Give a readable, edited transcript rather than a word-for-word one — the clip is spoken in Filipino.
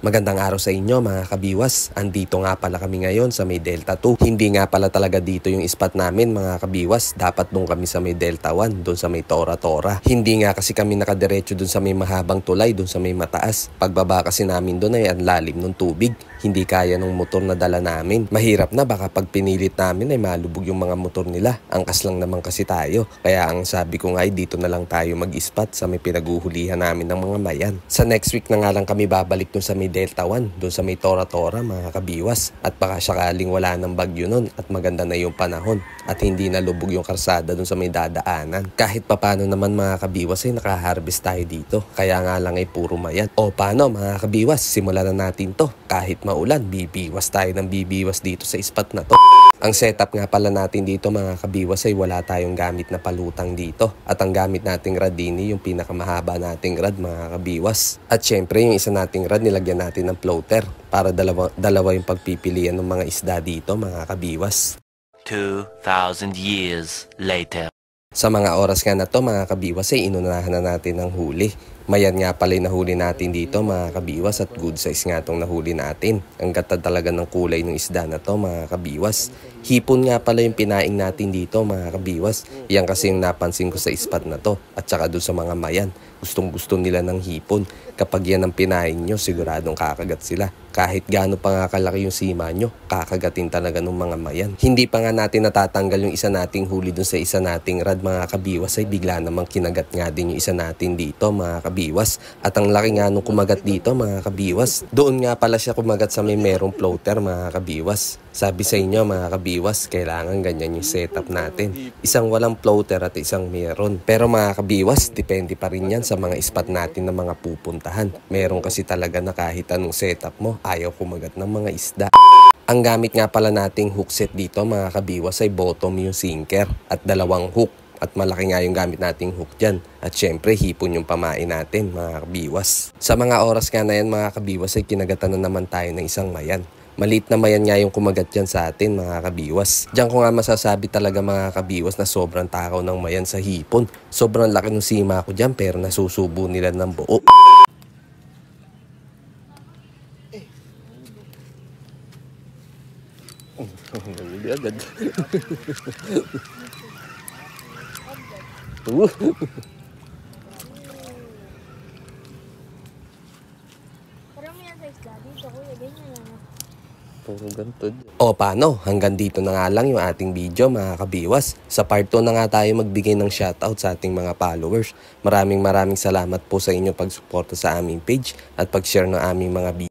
Magandang araw sa inyo mga kabiwas. Andito nga pala kami ngayon sa may Delta 2. Hindi nga pala talaga dito yung spot namin mga kabiwas. Dapat doon kami sa may Delta 1, doon sa may Tora Tora. Hindi nga kasi kami nakadiretso doon sa may mahabang tulay, doon sa may mataas. Pagbaba kasi namin doon ay ang lalim ng tubig. Hindi kaya ng motor na dala namin. Mahirap na, baka pag pinilit namin ay malubog yung mga motor nila. Angkas lang naman kasi tayo. Kaya ang sabi ko nga ay dito na lang tayo mag-spot sa may pinaguhulihan namin ng mga mayan. Sa next week na nga lang kami babalik doon sa may Delta 1, doon sa may Tora Tora mga kabiwas. At baka sakaling wala ng bagyo nun at maganda na yung panahon at hindi na lubog yung karsada doon sa may dadaanan. Kahit papano naman mga kabiwas ay nakaharvest tayo dito. Kaya nga lang ay puro mayan. O paano mga kabiwas, simulan na natin to. Kahit maulan, bibiwas tayo ng bibiwas dito sa spot na to. Ang setup nga pala natin dito mga kabiwas ay wala tayong gamit na palutang dito. At ang gamit nating rod dini yung pinakamahaba nating rod mga kabiwas. At syempre yung isa nating rod nilagyan natin ng floater para dalawa yung pagpipilian ng mga isda dito mga kabiwas. 2,000 years later. Sa mga oras nga na to mga kabiwas ay inunahan na natin ng huli. Mayan nga pala yung nahuli natin dito mga kabiwas at good size nga itong nahuli natin. Ang ganda talaga ng kulay ng isda na to mga kabiwas. Hipon nga pala yung pinaing natin dito mga kabiwas. Yan kasi yung napansin ko sa spot na to at saka doon sa mga mayan. Gustong gusto nila ng hipon. Kapag yan ang pinaing nyo, siguradong kakagat sila. Kahit gaano pa nga kalaki yung sima nyo, kakagatin talaga ng mga mayan. Hindi pa nga natin natatanggal yung isa nating huli dun sa isa nating rod mga kabiwas ay bigla namang kinagat nga din yung isa natin dito mga kabiwas. At ang laki nga nung kumagat dito mga kabiwas. Doon nga pala siya kumagat sa may merong floater mga kabiwas. Sabi sa inyo mga kabiwas, kailangan ganyan yung setup natin. Isang walang floater at isang meron. Pero mga kabiwas, depende pa rin yan sa mga spot natin na mga pupuntahan. Meron kasi talaga na kahit anong setup mo, ayaw kumagat ng mga isda. Ang gamit nga pala nating hook set dito mga kabiwas ay bottom yung sinker at dalawang hook. At malaki nga yung gamit nating hook dyan. At syempre hipon yung pamain natin mga kabiwas. Sa mga oras nga na yan mga kabiwas ay kinagatan na naman tayo ng isang mayan. Maliit na mayan nga yung kumagat dyan sa atin mga kabiwas. Diyan ko nga masasabi talaga mga kabiwas na sobrang takaw ng mayan sa hipon. Sobrang laki ng sima ko dyan pero nasusubo nila ng buo. Hindi agad. Parang yan sa isla dito, kuya, ganyan lang. Puro ganito. O paano? Hanggang dito na nga lang yung ating video mga kabiwas. Sa part 2 na nga tayo magbigay ng shoutout sa ating mga followers. Maraming salamat po sa inyo pagsuporta sa aming page at pag-share ng aming mga video.